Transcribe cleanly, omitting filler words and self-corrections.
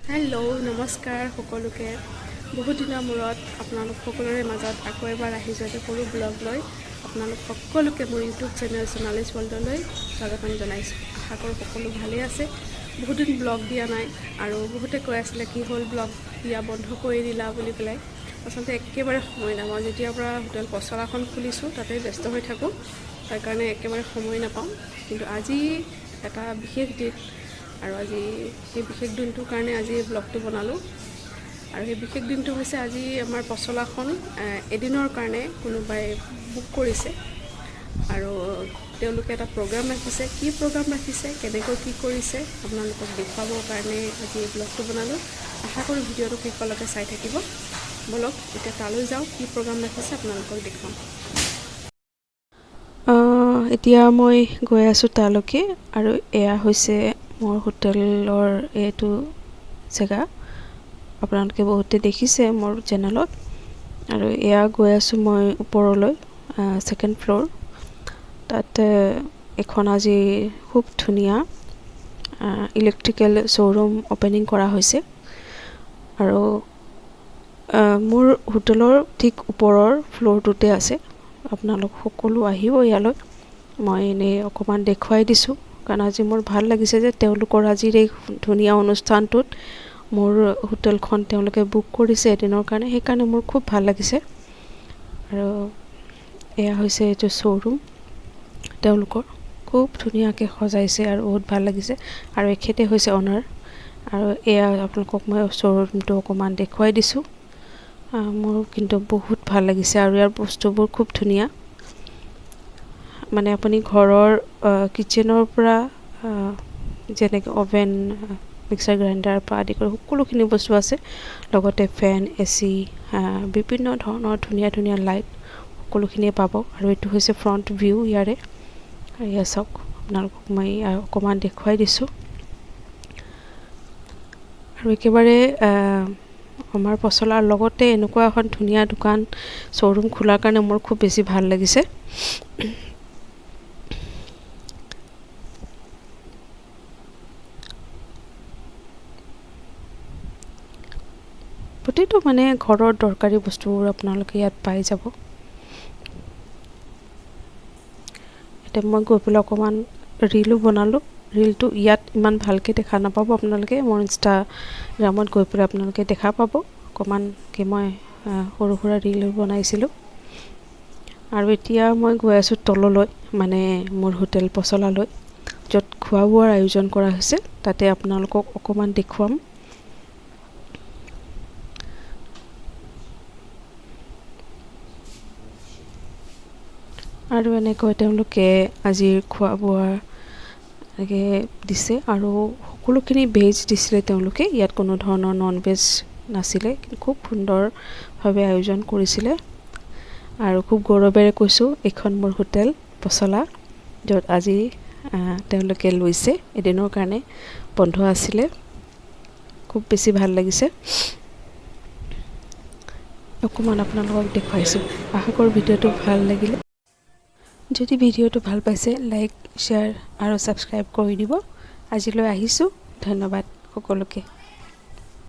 Hello' নমস্কাৰ সকলোকে। বহুত দিনৰ মূৰত আপোনালোক সকলোৰে মাজত আকৌ এবাৰ আহিছোঁ এটা সৰু ব্লগ লৈ। আপোনালোক সকলোকে মোৰ ইউটিউব চেনেল সোণালী ৱৰ্ল্ডলৈ স্বাগতম জনাইছোঁ। আশা কৰোঁ সকলো ভালেই আছে। বহুত দিন ব্লগ দিয়া নাই আৰু বহুতে কৈ আছিলে কি হ'ল ব্লগ দিয়া বন্ধ কৰি দিলা বুলি পেলাই। আচলতে একেবাৰে সময় নাই। মই যেতিয়াৰ পৰা হোটেল পচলাখন খুলিছোঁ তাতে ব্যস্ত হৈ থাকোঁ, তাৰ কাৰণে একেবাৰে সময় নাপাওঁ। কিন্তু আজি এটা বিশেষ দিন আৰু আজি সেই বিশেষ দিনটোৰ কাৰণে আজি ব্লগটো বনালোঁ। আৰু সেই বিশেষ দিনটো হৈছে আজি আমাৰ পচলাখন এদিনৰ কাৰণে কোনোবাই বুক কৰিছে আৰু তেওঁলোকে এটা প্ৰগ্ৰাম ৰাখিছে। কি প্ৰগ্ৰাম ৰাখিছে, কেনেকৈ কি কৰিছে আপোনালোকক দেখুৱাবৰ কাৰণে আজি এই ব্লগটো বনালোঁ। আশা কৰোঁ ভিডিঅ'টো শেষলৈকে চাই থাকিব। বলক এতিয়া তালৈ যাওঁ, কি প্ৰগ্ৰাম ৰাখিছে আপোনালোকক দেখুৱাম। এতিয়া মই গৈ আছোঁ তালৈকে আৰু এয়া হৈছে মোৰ হোটেলৰ এইটো জেগা। আপোনালোকে বহুতে দেখিছে মোৰ চেনেলত। আৰু এয়া গৈ আছোঁ মই ওপৰলৈ, ছেকেণ্ড ফ্ল'ৰ। তাতে এখন আজি খুব ধুনীয়া ইলেক্ট্ৰিকেল শ্ব'ৰুম অ'পেনিং কৰা হৈছে। আৰু মোৰ হোটেলৰ ঠিক ওপৰৰ ফ্ল'ৰটোতে আছে। আপোনালোক সকলো আহিব ইয়ালৈ। মই এনেই অকণমান দেখুৱাই দিছোঁ, কাৰণ আজি মোৰ ভাল লাগিছে যে তেওঁলোকৰ আজিৰ এই ধুনীয়া অনুষ্ঠানটোত মোৰ হোটেলখন তেওঁলোকে বুক কৰিছে এদিনৰ কাৰণে। সেইকাৰণে মোৰ খুব ভাল লাগিছে। আৰু এয়া হৈছে এইটো শ্ব'ৰুম তেওঁলোকৰ। খুব ধুনীয়াকৈ সজাইছে আৰু বহুত ভাল লাগিছে। আৰু এখেতে হৈছে অনাৰ। আৰু এয়া আপোনালোকক মই শ্ব'ৰুমটো অকণমান দেখুৱাই দিছোঁ। মোৰ কিন্তু বহুত ভাল লাগিছে আৰু ইয়াৰ বস্তুবোৰ খুব ধুনীয়া। মানে আপুনি ঘৰৰ কিটচেনৰ পৰা যেনেকৈ অ'ভেন, মিক্সাৰ গ্ৰাইণ্ডাৰৰ পৰা আদি কৰি সকলোখিনি বস্তু আছে। লগতে ফেন, AC, বিভিন্ন ধৰণৰ ধুনীয়া ধুনীয়া লাইট সকলোখিনিয়ে পাব। আৰু এইটো হৈছে ফ্ৰণ্ট ভিউ ইয়াৰে। এয়া চাওক, আপোনালোকক মই অকণমান দেখুৱাই দিছোঁ। আৰু একেবাৰে আমাৰ পচলাৰ লগতে এনেকুৱা এখন ধুনীয়া দোকান শ্ব'ৰুম খোলাৰ কাৰণে মোৰ খুব বেছি ভাল লাগিছে। প্ৰতিটো মানে ঘৰৰ দৰকাৰী বস্তুবোৰ আপোনালোকে ইয়াত পাই যাব। এতিয়া মই গৈ পেলাই অকণমান ৰীলো বনালোঁ। ৰীলটো ইয়াত ইমান ভালকৈ দেখা নাপাব আপোনালোকে। মোৰ ইনষ্টাগ্ৰামত গৈ পেলাই আপোনালোকে দেখা পাব অকণমানকৈ মই সৰু সুৰা ৰীল বনাইছিলোঁ। আৰু এতিয়া মই গৈ আছোঁ তললৈ, মানে মোৰ হোটেল পচলালৈ, য'ত খোৱা বোৱাৰ আয়োজন কৰা হৈছে। তাতে আপোনালোকক অকণমান দেখুৱাম। আৰু এনেকৈ তেওঁলোকে আজিৰ খোৱা বোৱা এনেকৈ দিছে আৰু সকলোখিনি ভেজ দিছিলে তেওঁলোকে। ইয়াত কোনো ধৰণৰ নন ভেজ নাছিলে, কিন্তু খুব সুন্দৰভাৱে আয়োজন কৰিছিলে। আৰু খুব গৌৰৱেৰে কৈছোঁ, এইখন মোৰ হোটেল পচলা, য'ত আজি তেওঁলোকে লৈছে এদিনৰ কাৰণে, বন্ধ আছিলে। খুব বেছি ভাল লাগিছে। অকণমান আপোনালোকক দেখুৱাইছোঁ। আশা কৰোঁ ভিডিঅ'টো ভাল লাগিলে। যদি ভিডিঅ'টো ভাল পাইছে, লাইক, শ্বেয়াৰ আৰু ছাবস্ক্ৰাইব কৰি দিব। আজিলৈ আহিছোঁ। ধন্যবাদ সকলোকে।